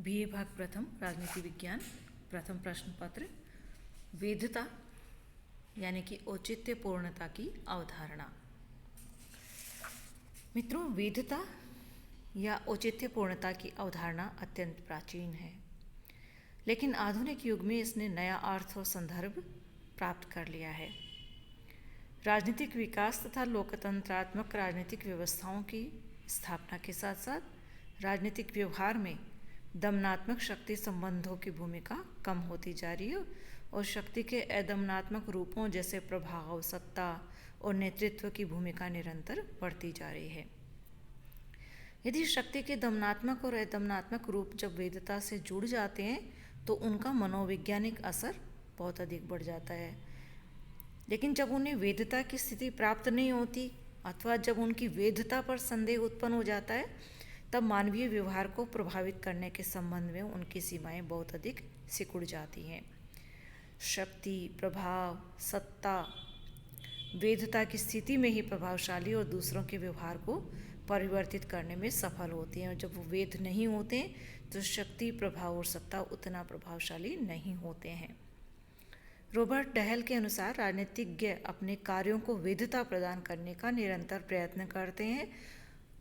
BA भाग प्रथम राजनीति विज्ञान प्रथम प्रश्न पत्र वैधता यानी कि औचित्य पूर्णता की अवधारणा। मित्रों, वैधता या औचित्य पूर्णता की अवधारणा अत्यंत प्राचीन है, लेकिन आधुनिक युग में इसने नया अर्थ और संदर्भ प्राप्त कर लिया है। राजनीतिक विकास तथा लोकतंत्रात्मक राजनीतिक व्यवस्थाओं की स्थापना के साथ साथ राजनीतिक व्यवहार में दमनात्मक शक्ति संबंधों की भूमिका कम होती जा रही है और शक्ति के अदमनात्मक रूपों जैसे प्रभाव, सत्ता और नेतृत्व की भूमिका निरंतर बढ़ती जा रही है। यदि शक्ति के दमनात्मक और अदमनात्मक रूप जब वैधता से जुड़ जाते हैं तो उनका मनोवैज्ञानिक असर बहुत अधिक बढ़ जाता है, लेकिन जब उन्हें वैधता की स्थिति प्राप्त नहीं होती अथवा जब उनकी वैधता पर संदेह उत्पन्न हो जाता है, तब मानवीय व्यवहार को प्रभावित करने के संबंध में उनकी सीमाएं बहुत अधिक सिकुड़ जाती हैं। शक्ति, प्रभाव, सत्ता वैधता की स्थिति में ही प्रभावशाली और दूसरों के व्यवहार को परिवर्तित करने में सफल होती हैं, और जब वो वैध नहीं होते तो शक्ति, प्रभाव और सत्ता उतना प्रभावशाली नहीं होते हैं। रॉबर्ट डहल के अनुसार राजनीतिज्ञ अपने कार्यों को वैधता प्रदान करने का निरंतर प्रयत्न करते हैं।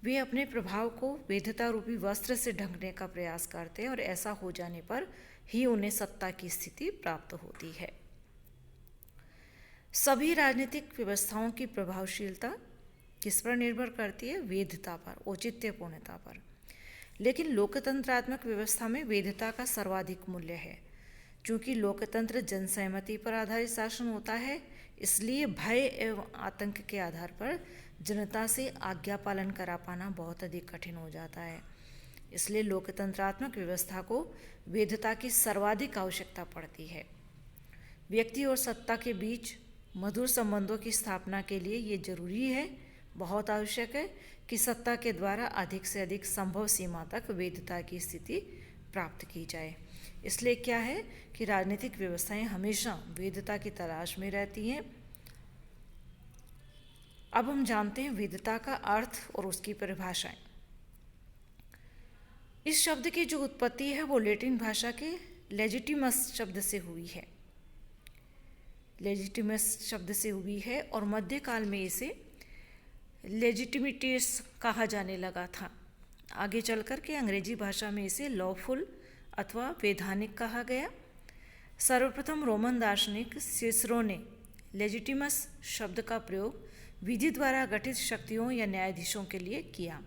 वे अपने प्रभाव को वैधता रूपी वस्त्र से ढकने का प्रयास करते हैं और ऐसा हो जाने पर ही उन्हें सत्ता की स्थिति प्राप्त होती है। सभी राजनीतिक व्यवस्थाओं की प्रभावशीलता किस पर निर्भर करती है? वैधता पर, औचित्यपूर्णता पर। लेकिन लोकतंत्रात्मक व्यवस्था में वैधता का सर्वाधिक मूल्य है। चूँकि लोकतंत्र जनसहमति पर आधारित शासन होता है, इसलिए भय एवं आतंक के आधार पर जनता से आज्ञा पालन करा पाना बहुत अधिक कठिन हो जाता है। इसलिए लोकतंत्रात्मक व्यवस्था को वैधता की सर्वाधिक आवश्यकता पड़ती है। व्यक्ति और सत्ता के बीच मधुर संबंधों की स्थापना के लिए ये जरूरी है, बहुत आवश्यक है कि सत्ता के द्वारा अधिक से अधिक संभव सीमा तक वैधता की स्थिति प्राप्त की जाए। इसलिए क्या है कि राजनीतिक व्यवस्थाएं हमेशा वैधता की तलाश में रहती हैं। अब हम जानते हैं वैधता का अर्थ और उसकी परिभाषाएं। इस शब्द की जो उत्पत्ति है वो लैटिन भाषा के लेजिटिमस शब्द से हुई है। लेजिटिमस शब्द से हुई है और मध्यकाल में इसे लेजिटिमिटीस कहा जाने लगा था। आगे चलकर के अंग्रेजी भाषा में इसे लॉफुल अथवा वैधानिक कहा गया। सर्वप्रथम रोमन दार्शनिक सिसरो ने लेजिटिमस शब्द का प्रयोग विधि द्वारा गठित शक्तियों या न्यायाधीशों के लिए किया।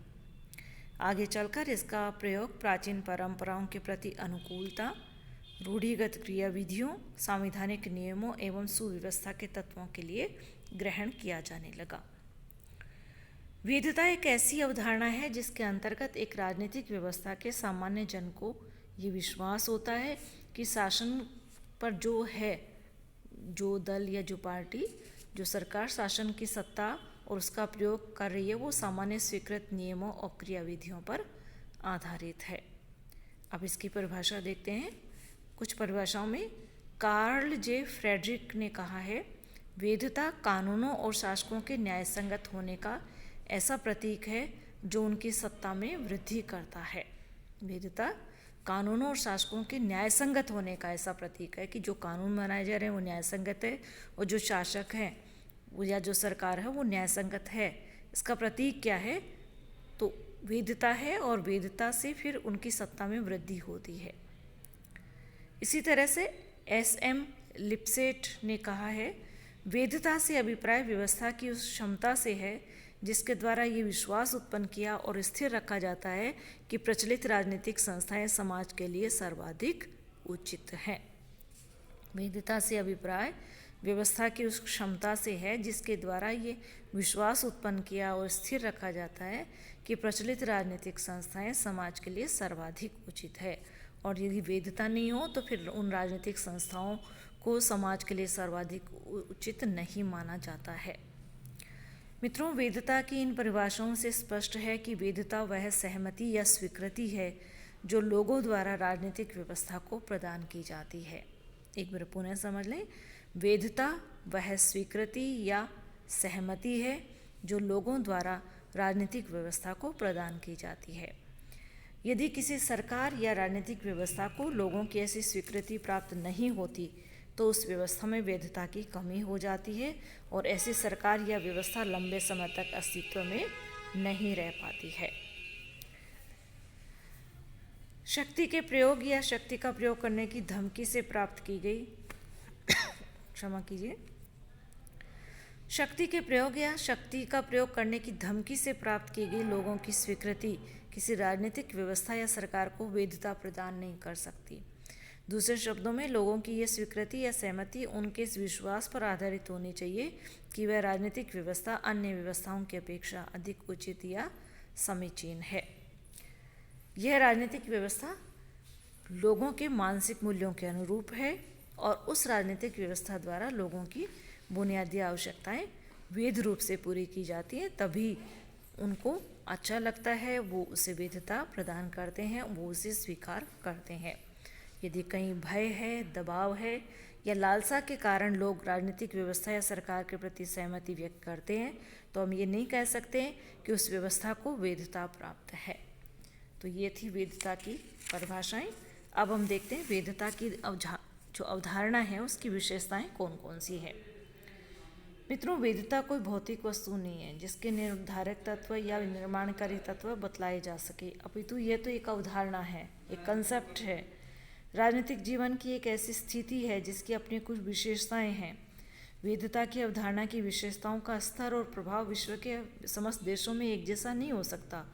आगे चलकर इसका प्रयोग प्राचीन परंपराओं के प्रति अनुकूलता, रूढ़िगत क्रियाविधियों, संवैधानिक नियमों एवं सुव्यवस्था के तत्वों के लिए ग्रहण किया जाने लगा। वैधता एक ऐसी अवधारणा है जिसके अंतर्गत एक राजनीतिक व्यवस्था के सामान्य जन को ये विश्वास होता है कि शासन पर जो दल या जो पार्टी, जो सरकार शासन की सत्ता और उसका प्रयोग कर रही है वो सामान्य स्वीकृत नियमों और क्रियाविधियों पर आधारित है। अब इसकी परिभाषा देखते हैं। कुछ परिभाषाओं में कार्ल जे फ्रेडरिक ने कहा है, वैधता कानूनों और शासकों के न्यायसंगत होने का ऐसा प्रतीक है जो उनकी सत्ता में वृद्धि करता है। वैधता कानूनों और शासकों के न्यायसंगत होने का ऐसा प्रतीक है कि जो कानून बनाए जा रहे हैं वो न्यायसंगत है और जो शासक हैं या जो सरकार है वो न्यायसंगत है। इसका प्रतीक क्या है? तो वैधता है, और वैधता से फिर उनकी सत्ता में वृद्धि होती है। इसी तरह से एस.एम. लिप्सेट ने कहा है, वैधता से अभिप्राय व्यवस्था की उस क्षमता से है जिसके द्वारा ये विश्वास उत्पन्न किया और स्थिर रखा जाता है कि प्रचलित राजनीतिक संस्थाएं समाज के लिए सर्वाधिक उचित हैं। वैधता से अभिप्राय व्यवस्था की उस क्षमता से है जिसके द्वारा ये विश्वास उत्पन्न किया और स्थिर रखा जाता है कि प्रचलित राजनीतिक संस्थाएं समाज के लिए सर्वाधिक उचित है, और यदि वैधता नहीं हो तो फिर उन राजनीतिक संस्थाओं को समाज के लिए सर्वाधिक उचित नहीं माना जाता है। मित्रों, वैधता की इन परिभाषाओं से स्पष्ट है कि वैधता वह सहमति या स्वीकृति है जो लोगों द्वारा राजनीतिक व्यवस्था को प्रदान की जाती है। एक बार पुनः समझ लें, वैधता वह स्वीकृति या सहमति है जो लोगों द्वारा राजनीतिक व्यवस्था को प्रदान की जाती है। यदि किसी सरकार या राजनीतिक व्यवस्था को लोगों की ऐसी स्वीकृति प्राप्त नहीं होती तो उस व्यवस्था में वैधता की कमी हो जाती है और ऐसी सरकार या व्यवस्था लंबे समय तक अस्तित्व में नहीं रह पाती है। शक्ति के प्रयोग या शक्ति का प्रयोग करने की धमकी से प्राप्त की गई क्षमा कीजिए शक्ति के प्रयोग या शक्ति का प्रयोग करने की धमकी से प्राप्त की गई लोगों की स्वीकृति किसी राजनीतिक व्यवस्था या सरकार को वैधता प्रदान नहीं कर सकती। दूसरे शब्दों में, लोगों की यह स्वीकृति या सहमति उनके इस विश्वास पर आधारित होनी चाहिए कि वह राजनीतिक व्यवस्था अन्य व्यवस्थाओं की अपेक्षा अधिक उचित या समीचीन है। यह राजनीतिक व्यवस्था लोगों के मानसिक मूल्यों के अनुरूप है और उस राजनीतिक व्यवस्था द्वारा लोगों की बुनियादी आवश्यकताएं वैध रूप से पूरी की जाती हैं, तभी उनको अच्छा लगता है, वो उसे वैधता प्रदान करते हैं, वो उसे स्वीकार करते हैं। यदि कहीं भय है, दबाव है या लालसा के कारण लोग राजनीतिक व्यवस्था या सरकार के प्रति सहमति व्यक्त करते हैं तो हम ये नहीं कह सकते कि उस व्यवस्था को वैधता प्राप्त है। तो ये थी वैधता की परिभाषाएं। अब हम देखते हैं वैधता की जो अवधारणा है उसकी विशेषताएं कौन कौन सी है। मित्रों, वैधता कोई भौतिक वस्तु नहीं है जिसके निर्धारक तत्व या निर्माणकारी तत्व बतलाए जा सके, अपितु यह तो एक अवधारणा है, एक कंसेप्ट है। राजनीतिक जीवन की एक ऐसी स्थिति है जिसकी अपनी कुछ विशेषताएं हैं। वैधता की अवधारणा की विशेषताओं का स्तर और प्रभाव विश्व के समस्त देशों में एक जैसा नहीं हो सकता,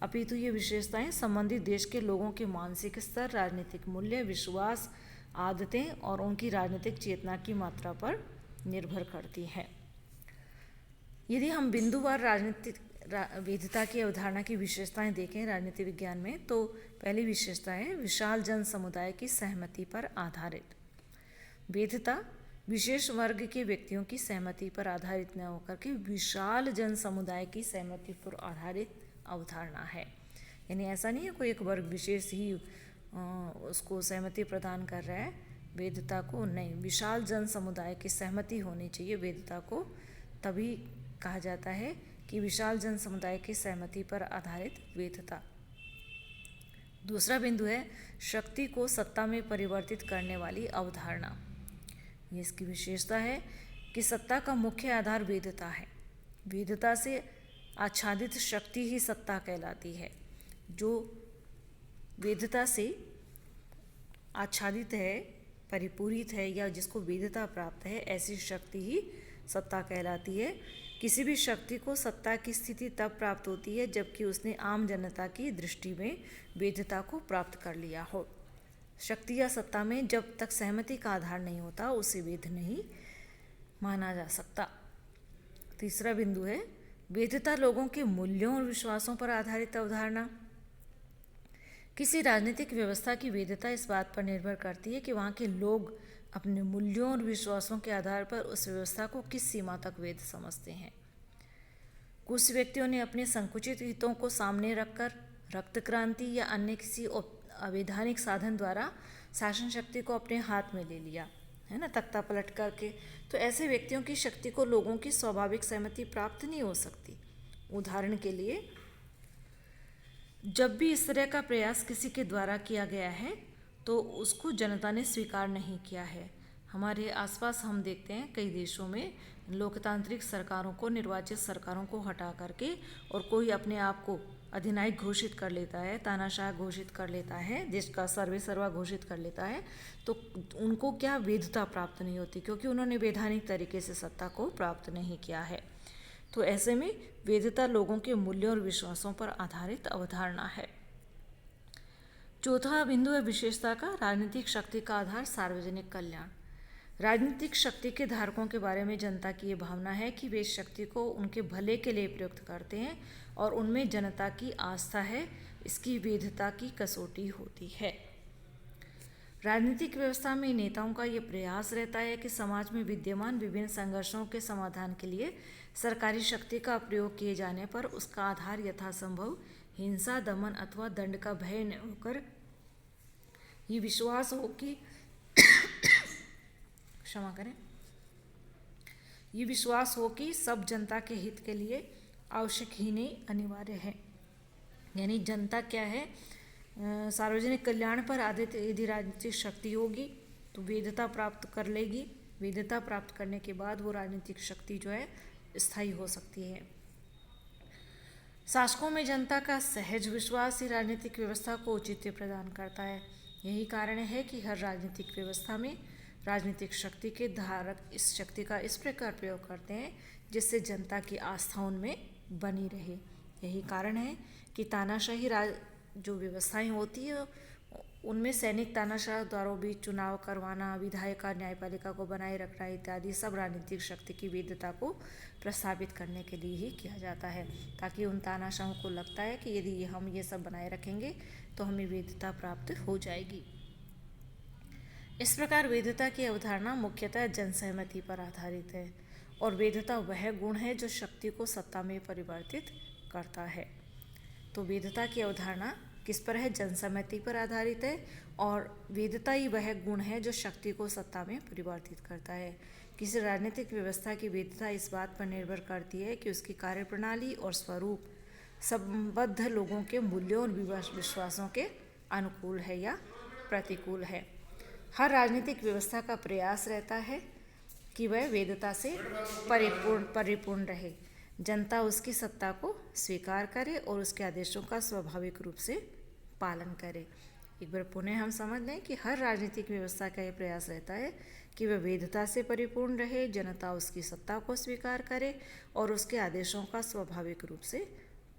अपितु ये विशेषताएं संबंधित देश के लोगों के मानसिक स्तर, राजनीतिक मूल्य, विश्वास, आदतें और उनकी राजनीतिक चेतना की मात्रा पर निर्भर करती है। यदि हम बिंदुवार राजनीतिक वैधता की अवधारणा की विशेषताएं देखें राजनीति विज्ञान में, तो पहली विशेषता है विशाल जन समुदाय की सहमति पर आधारित। वैधता विशेष वर्ग के व्यक्तियों की सहमति पर आधारित न होकर के विशाल जन समुदाय की सहमति पर आधारित अवधारणा है। यानी ऐसा नहीं है कोई एक वर्ग विशेष ही उसको सहमति प्रदान कर रहा है वैधता को, नहीं, विशाल जन समुदाय की सहमति होनी चाहिए वैधता को, तभी कहा जाता है कि विशाल जन समुदाय की सहमति पर आधारित वैधता। दूसरा बिंदु है शक्ति को सत्ता में परिवर्तित करने वाली अवधारणा। ये इसकी विशेषता है कि सत्ता का मुख्य आधार वैधता है। वैधता से आच्छादित शक्ति ही सत्ता कहलाती है। जो वैधता से आच्छादित है, परिपूरित है या जिसको वैधता प्राप्त है, ऐसी शक्ति ही सत्ता कहलाती है। किसी भी शक्ति को सत्ता की स्थिति तब प्राप्त होती है जबकि उसने आम जनता की दृष्टि में वैधता को प्राप्त कर लिया हो। शक्ति या सत्ता में जब तक सहमति का आधार नहीं होता उसे वैध नहीं माना जा सकता। तीसरा बिंदु है वैधता लोगों के मूल्यों और विश्वासों पर आधारित अवधारणा। किसी राजनीतिक व्यवस्था की वैधता इस बात पर निर्भर करती है कि वहाँ के लोग अपने मूल्यों और विश्वासों के आधार पर उस व्यवस्था को किस सीमा तक वैध समझते हैं। कुछ व्यक्तियों ने अपने संकुचित हितों को सामने रखकर रक्त क्रांति या अन्य किसी अवैधानिक साधन द्वारा शासन शक्ति को अपने हाथ में ले लिया, है ना, तख्ता पलट करके। तो ऐसे व्यक्तियों की शक्ति को लोगों की स्वाभाविक सहमति प्राप्त नहीं हो सकती। उदाहरण के लिए, जब भी इस तरह का प्रयास किसी के द्वारा किया गया है तो उसको जनता ने स्वीकार नहीं किया है। हमारे आसपास हम देखते हैं कई देशों में लोकतांत्रिक सरकारों को, निर्वाचित सरकारों को हटा करके और कोई अपने आप को अधिनायक घोषित कर लेता है, तानाशाह घोषित कर लेता है, देश का सर्वे सर्वा घोषित कर लेता है, तो उनको क्या वैधता प्राप्त नहीं होती, क्योंकि उन्होंने वैधानिक तरीके से सत्ता को प्राप्त नहीं किया है। तो ऐसे में वैधता लोगों के मूल्यों और विश्वासों पर आधारित अवधारणा है। चौथा बिंदु है विशेषता का राजनीतिक शक्ति का आधार सार्वजनिक कल्याण। राजनीतिक शक्ति के धारकों के बारे में जनता की ये भावना है कि वे इस शक्ति को उनके भले के लिए प्रयुक्त करते हैं और उनमें जनता की आस्था है, इसकी वैधता की कसौटी होती है। राजनीतिक व्यवस्था में नेताओं का ये प्रयास रहता है कि समाज में विद्यमान विभिन्न संघर्षों के समाधान के लिए सरकारी शक्ति का प्रयोग किए जाने पर उसका आधार यथासंभव हिंसा, दमन अथवा दंड का भय न होकर ये विश्वास हो कि क्षमा करें, ये विश्वास हो कि सब जनता के हित के लिए आवश्यक ही नहीं अनिवार्य है। यानी जनता क्या है, सार्वजनिक कल्याण पर आधारित यदि राजनीतिक शक्ति होगी तो वैधता प्राप्त कर लेगी। वैधता प्राप्त करने के बाद वो राजनीतिक शक्ति जो है स्थायी हो सकती है। शासकों में जनता का सहज विश्वास ही राजनीतिक व्यवस्था को औचित्य प्रदान करता है। यही कारण है कि हर राजनीतिक व्यवस्था में राजनीतिक शक्ति के धारक इस शक्ति का इस प्रकार प्रयोग करते हैं जिससे जनता की आस्था उनमें बनी रहे। यही कारण है कि तानाशाही जो व्यवस्थाएं होती है उनमें सैनिक तानाशाह द्वारा भी चुनाव करवाना, विधायिका न्यायपालिका को बनाए रखना इत्यादि सब राजनीतिक शक्ति की वैधता को प्रस्थापित करने के लिए ही किया जाता है, ताकि उन तानाशाहों को लगता है कि यदि हम ये सब बनाए रखेंगे तो हमें वैधता प्राप्त हो जाएगी। इस प्रकार वैधता की अवधारणा मुख्यतः जनसहमति पर आधारित है और वैधता वह गुण है जो शक्ति को सत्ता में परिवर्तित करता है। तो वैधता की अवधारणा किस पर है? जनसहमति पर आधारित है और वैधता ही वह गुण है जो शक्ति को सत्ता में परिवर्तित करता है। किसी राजनीतिक व्यवस्था की वैधता इस बात पर निर्भर करती है कि उसकी कार्यप्रणाली और स्वरूप संबद्ध लोगों के मूल्यों और विश्वासों के अनुकूल है या प्रतिकूल है। हर राजनीतिक व्यवस्था का प्रयास रहता है कि वह वैधता से परिपूर्ण रहे, जनता उसकी सत्ता को स्वीकार करे और उसके आदेशों का स्वाभाविक रूप से पालन करे। एक बार पुनः हम समझ लें कि हर राजनीतिक व्यवस्था का यह प्रयास रहता है कि वह वैधता से परिपूर्ण रहे, जनता उसकी सत्ता को स्वीकार करे और उसके आदेशों का स्वाभाविक रूप से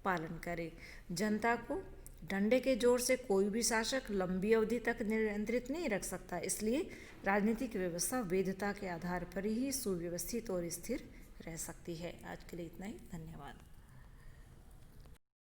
पालन करे। जनता को डंडे के जोर से कोई भी शासक लंबी अवधि तक नियंत्रित नहीं रख सकता, इसलिए राजनीतिक व्यवस्था वैधता के आधार पर ही सुव्यवस्थित और स्थिर रह सकती है। आज के लिए इतना ही, धन्यवाद।